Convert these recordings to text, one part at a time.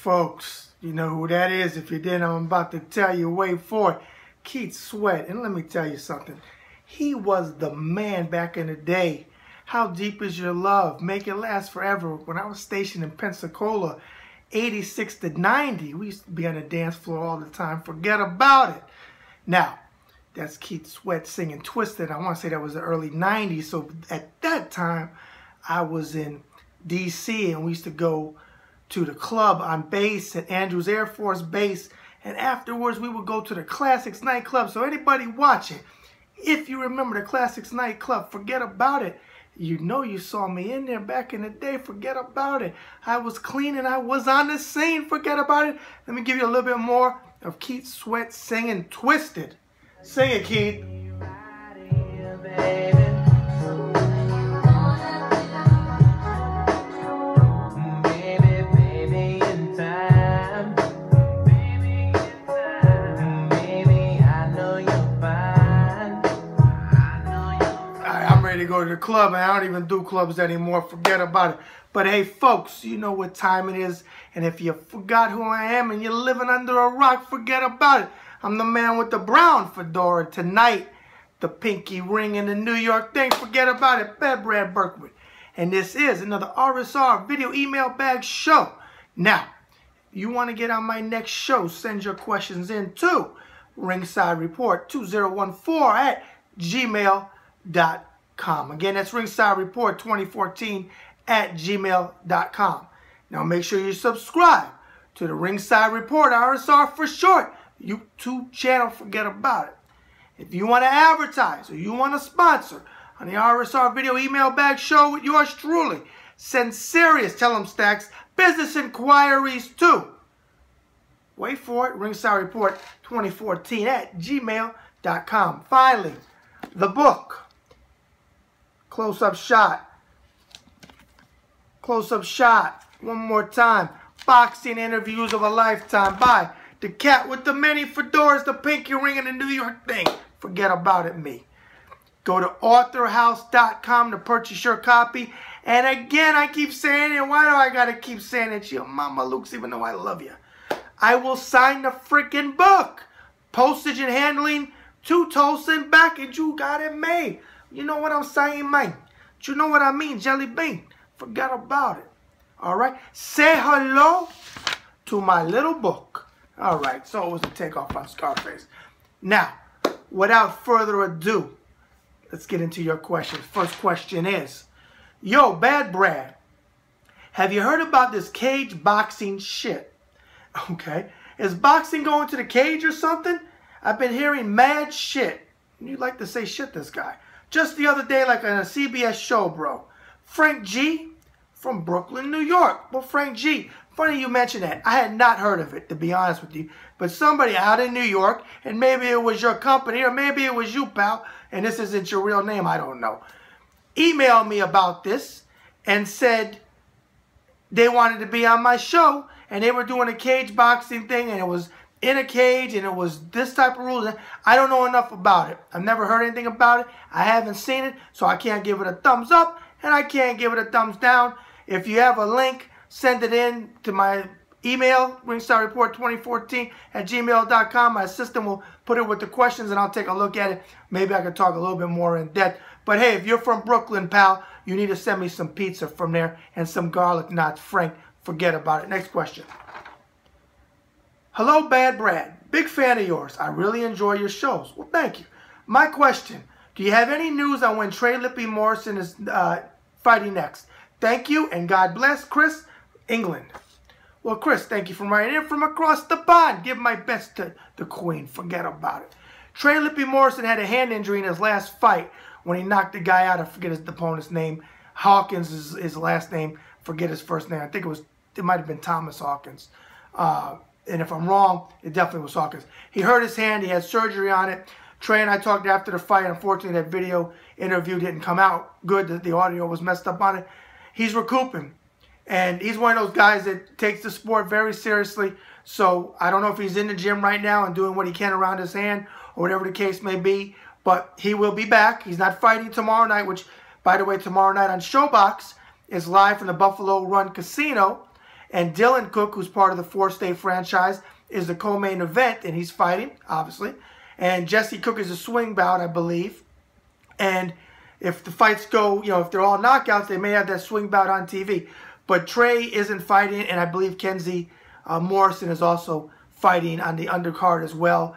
folks, you know who that is. If you didn't, I'm about to tell you. Wait for it. Keith Sweat. And let me tell you something. He was the man back in the day. How Deep Is Your Love? Make It Last Forever. When I was stationed in Pensacola, 86 to 90, we used to be on the dance floor all the time. Forget about it. Now, that's Keith Sweat singing Twisted. I want to say that was the early 90s. So at that time, I was in D.C. and we used to go to the club on base at Andrews Air Force Base. And afterwards, we would go to the Classics nightclub. So anybody watching, if you remember the Classics nightclub, forget about it. You know you saw me in there back in the day. Forget about it. I was clean and I was on the scene. Forget about it. Let me give you a little bit more of Keith Sweat singing Twisted. Sing it, Keith. To go to the club, and I don't even do clubs anymore. Forget about it. But hey, folks, you know what time it is, and if you forgot who I am and you're living under a rock, forget about it. I'm the man with the brown fedora tonight, the pinky ring and the New York thing. Forget about it. Brad Berkwood, and this is another RSR video email bag show. Now, you want to get on my next show? Send your questions in to Ringside Report 2014@gmail.com. Again, that's Ringside Report 2014@gmail.com. Now make sure you subscribe to the Ringside Report, RSR for short, YouTube channel. Forget about it. If you want to advertise or you want to sponsor on the RSR video email bag show with yours truly, send serious, tell them Stacks, business inquiries to, wait for it, Ringside Report 2014@gmail.com. Finally, the book. Close-up shot. Close-up shot. One more time. Boxing interviews of a lifetime by the cat with the many fedoras, the pinky ring, and the New York thing. Forget about it, me. Go to authorhouse.com to purchase your copy. And again, I keep saying it. Why do I got to keep saying it? Your Mama Luke's, even though I love you. I will sign the freaking book. Postage and handling to Tulsa and back, and you got it made. You know what I'm saying, man? You know what I mean, Jelly Bean? Forget about it. All right? Say hello to my little book. All right, so it was a takeoff on Scarface. Now, without further ado, let's get into your questions. First question is, yo, Bad Brad, have you heard about this cage boxing shit? Okay. Is boxing going to the cage or something? I've been hearing mad shit. You like to say shit, this guy. Just the other day, like on a CBS show, bro. Frank G from Brooklyn, New York. Well, Frank G, funny you mentioned that. I had not heard of it, to be honest with you. But somebody out in New York, and maybe it was your company, or maybe it was you, pal, and this isn't your real name, I don't know, emailed me about this and said they wanted to be on my show, and they were doing a cage boxing thing, and it was in a cage, and it was this type of rules. I don't know enough about it. I've never heard anything about it. I haven't seen it, so I can't give it a thumbs up, and I can't give it a thumbs down. If you have a link, send it in to my email, ringsidereport2014@gmail.com. My assistant will put it with the questions, and I'll take a look at it. Maybe I can talk a little bit more in depth. But hey, if you're from Brooklyn, pal, you need to send me some pizza from there and some garlic knots. Frank, forget about it. Next question. Hello, Bad Brad. Big fan of yours. I really enjoy your shows. Well, thank you. My question, do you have any news on when Trey Lippe Morrison is fighting next? Thank you, and God bless. Chris, England. Well, Chris, thank you for writing in from across the pond. Give my best to the Queen. Forget about it. Trey Lippe Morrison had a hand injury in his last fight when he knocked the guy out. I forget his opponent's name. Hawkins is his last name. Forget his first name. I think it might have been Thomas Hawkins. And if I'm wrong, it definitely was Hawkins. He hurt his hand. He had surgery on it. Trey and I talked after the fight. Unfortunately, that video interview didn't come out good. The audio was messed up on it. He's recouping. And he's one of those guys that takes the sport very seriously. So I don't know if he's in the gym right now and doing what he can around his hand or whatever the case may be. But he will be back. He's not fighting tomorrow night, which, by the way, tomorrow night on Showbox is live from the Buffalo Run Casino. And Dylan Cook, who's part of the 4-state franchise, is the co-main event, and he's fighting, obviously. And Jesse Cook is a swing bout, I believe. And if the fights go, if they're all knockouts, they may have that swing bout on TV. But Trey isn't fighting, and I believe Kenzie Morrison is also fighting on the undercard as well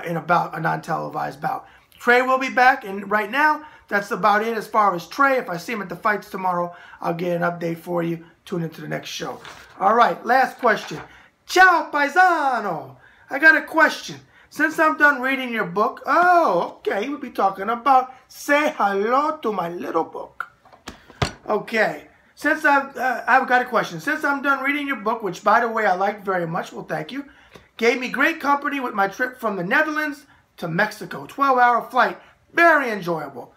in a non-televised bout. Trey will be back, and right now, that's about it as far as Trey. If I see him at the fights tomorrow, I'll get an update for you. Tune into the next show. All right, last question. Ciao, paisano. I got a question. Since I'm done reading your book, okay, we'll be talking about Say Hello to My Little Book. Okay, since I've got a question. Since I'm done reading your book, which, by the way, I liked very much, well, thank you, gave me great company with my trip from the Netherlands to Mexico. 12-hour flight, very enjoyable.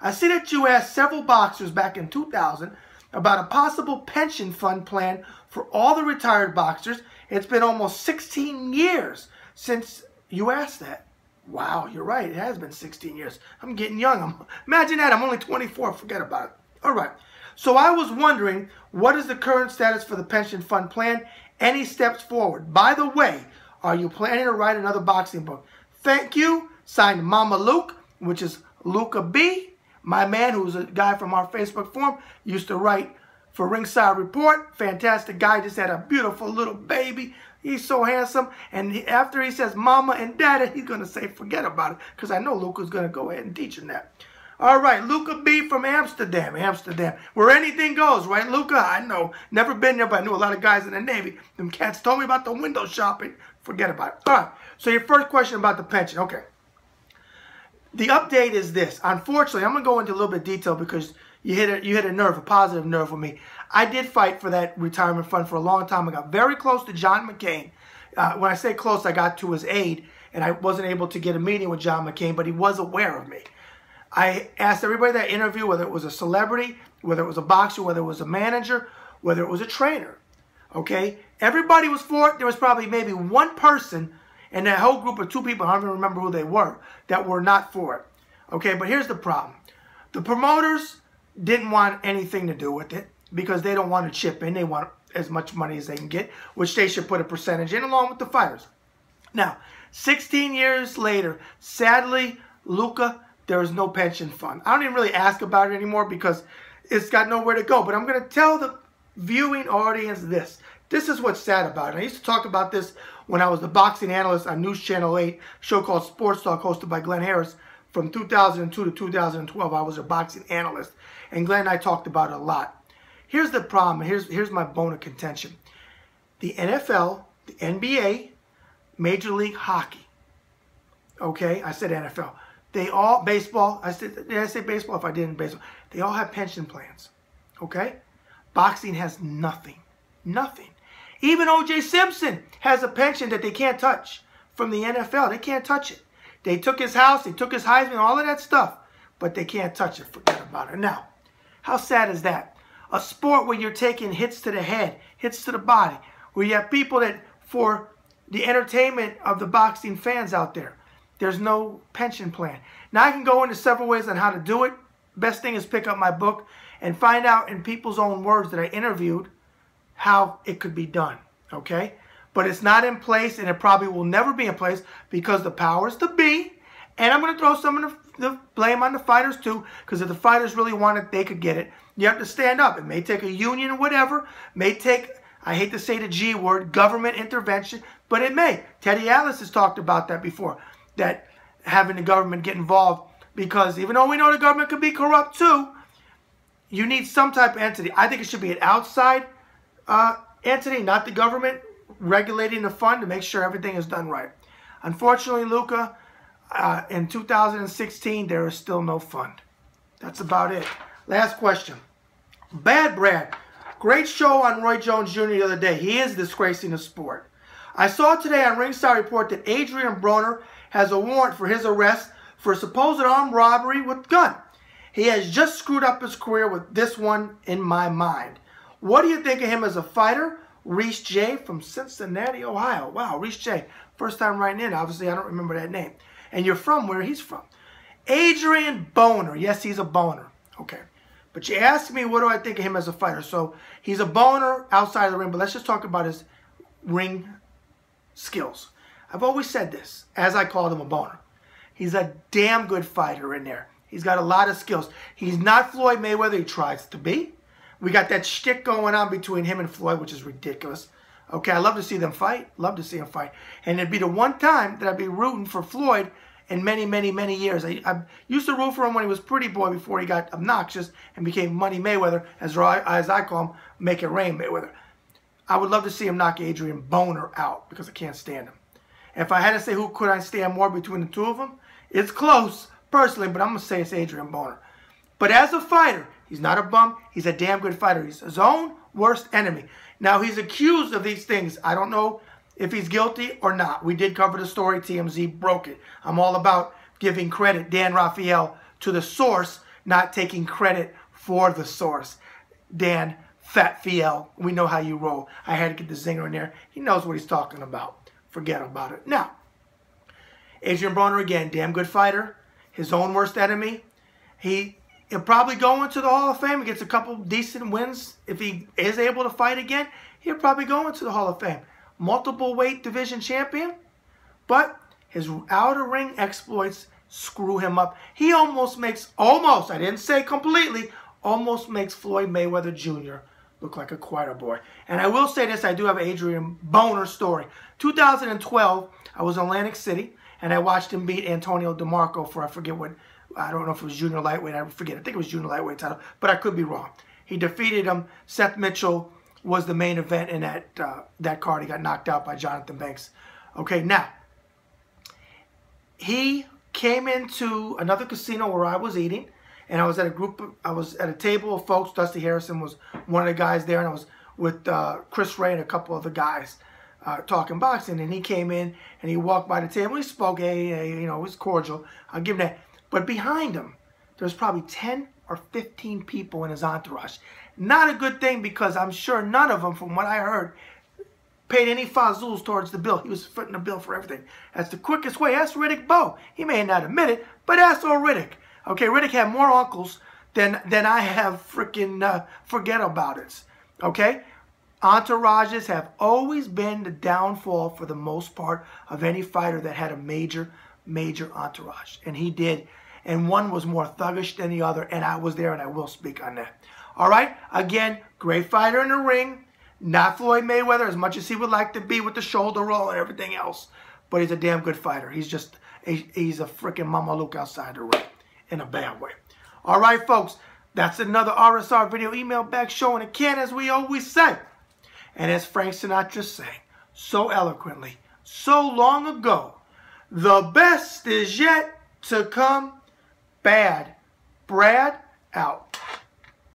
I see that you asked several boxers back in 2000 about a possible pension fund plan for all the retired boxers. It's been almost 16 years since you asked that. Wow, you're right. It has been 16 years. I'm getting young. Imagine that. I'm only 24. Forget about it. All right. So I was wondering, what is the current status for the pension fund plan? Any steps forward? By the way, are you planning to write another boxing book? Thank you. Signed, Mama Luke, which is Luca B. My man, who's a guy from our Facebook forum, used to write for Ringside Report. Fantastic guy. Just had a beautiful little baby. He's so handsome. And after he says mama and daddy, he's going to say forget about it. Because I know Luca's going to go ahead and teach him that. All right, Luca B from Amsterdam. Amsterdam. Where anything goes, right, Luca? I know. Never been there, but I knew a lot of guys in the Navy. Them cats told me about the window shopping. Forget about it. All right. So your first question about the pension. Okay. The update is this. Unfortunately, I'm going to go into a little bit of detail because you hit a nerve, a positive nerve with me. I did fight for that retirement fund for a long time. I got very close to John McCain. When I say close, I got to his aid, and I wasn't able to get a meeting with John McCain, but he was aware of me. I asked everybody that interview, whether it was a celebrity, whether it was a boxer, whether it was a manager, whether it was a trainer. Okay? Everybody was for it. There was probably maybe one person in that whole group of 2 people, I don't even remember who they were, that were not for it. Okay, but here's the problem. The promoters didn't want anything to do with it because they don't want to chip in. They want as much money as they can get, which they should put a percentage in along with the fighters. Now, 16 years later, sadly, Luca, there is no pension fund. I don't even really ask about it anymore because it's got nowhere to go. But I'm going to tell the viewing audience this. This is what's sad about it. I used to talk about this when I was the boxing analyst on News Channel 8, a show called Sports Talk, hosted by Glenn Harris. From 2002 to 2012, I was a boxing analyst. And Glenn and I talked about it a lot. Here's the problem. Here's my bone of contention. The NFL, the NBA, Major League Hockey. Okay, I said NFL. They all, baseball, did I say baseball? If I didn't, baseball. They all have pension plans. Okay? Boxing has nothing. Nothing. Even O.J. Simpson has a pension that they can't touch from the NFL. They can't touch it. They took his house, they took his Heisman, all of that stuff, but they can't touch it. Forget about it. Now, how sad is that? A sport where you're taking hits to the head, hits to the body, where you have people that, for the entertainment of the boxing fans out there, there's no pension plan. Now, I can go into several ways on how to do it. Best thing is pick up my book and find out in people's own words that I interviewed how it could be done, okay? But it's not in place, and it probably will never be in place because the powers to be, and I'm going to throw some of the blame on the fighters too, because if the fighters really want it, they could get it. You have to stand up. It may take a union or whatever. May take, I hate to say the G word, government intervention, but it may. Teddy Atlas has talked about that before, that having the government get involved, because even though we know the government could be corrupt too, you need some type of entity. I think it should be an outside entity, not the government, regulating the fund to make sure everything is done right. Unfortunately, Luca, in 2016, there is still no fund. That's about it. Last question. Bad Brad. Great show on Roy Jones Jr. the other day. He is disgracing the sport. I saw today on Ringside Report that Adrien Broner has a warrant for his arrest for supposed armed robbery with gun. He has just screwed up his career with this one in my mind. What do you think of him as a fighter? Reese J. from Cincinnati, Ohio. Wow, Reese J. First time writing in. Obviously, I don't remember that name. And you're from where he's from. Adrien Broner. Yes, he's a boner. Okay. But you ask me, what do I think of him as a fighter? So he's a boner outside of the ring, but let's just talk about his ring skills. I've always said this, as I called him a boner. He's a damn good fighter in there. He's got a lot of skills. He's not Floyd Mayweather. He tries to be. We got that shtick going on between him and Floyd, which is ridiculous. Okay, I love to see them fight. Love to see them fight. And it'd be the one time that I'd be rooting for Floyd in many, many, many years. I used to root for him when he was Pretty Boy before he got obnoxious and became Money Mayweather, as I call him, Make It Rain Mayweather. I would love to see him knock Adrien Broner out because I can't stand him. If I had to say who could I stand more between the two of them, it's close, personally, but I'm going to say it's Adrien Broner. But as a fighter, he's not a bum. He's a damn good fighter. He's his own worst enemy. Now, he's accused of these things. I don't know if he's guilty or not. We did cover the story. TMZ broke it. I'm all about giving credit, Dan Raphael, to the source, not taking credit for the source. Dan Fatfiel, we know how you roll. I had to get the zinger in there. He knows what he's talking about. Forget about it. Now, Adrien Broner, again, damn good fighter. His own worst enemy. He'll probably go into the Hall of Fame. He gets a couple decent wins. If he is able to fight again, he'll probably go into the Hall of Fame. Multiple weight division champion. But his outer ring exploits screw him up. He almost makes, I didn't say completely, almost makes Floyd Mayweather Jr. look like a choir boy. And I will say this, I do have an Adrien Broner story. 2012, I was in Atlantic City, and I watched him beat Antonio DeMarco for, I forget what, I don't know if it was junior lightweight, I forget. I think it was junior lightweight title, but I could be wrong. He defeated him. Seth Mitchell was the main event in that card. He got knocked out by Jonathan Banks. Okay, now, he came into another casino where I was eating, and I was at a table of folks. Dusty Harrison was one of the guys there, and I was with Chris Ray and a couple other guys talking boxing. And he came in, and he walked by the table. He spoke, hey, you know, it was cordial. I'll give him that. But behind him, there's probably 10 or 15 people in his entourage. Not a good thing, because I'm sure none of them, from what I heard, paid any fazools towards the bill. He was footing the bill for everything. That's the quickest way. Ask Riddick Bowe. He may not admit it, but ask old Riddick. Okay, Riddick had more uncles than I have freaking forget about it. Okay? Entourages have always been the downfall, for the most part, of any fighter that had a major entourage. And he did. And one was more thuggish than the other, and I was there, and I will speak on that. All right? Again, great fighter in the ring. Not Floyd Mayweather, as much as he would like to be with the shoulder roll and everything else. But he's a damn good fighter. He's a freaking Mamaluke outside the ring, in a bad way. All right, folks. That's another RSR video email back showing it can, as we always say. And as Frank Sinatra sang so eloquently, so long ago, the best is yet to come. Bad Brad out.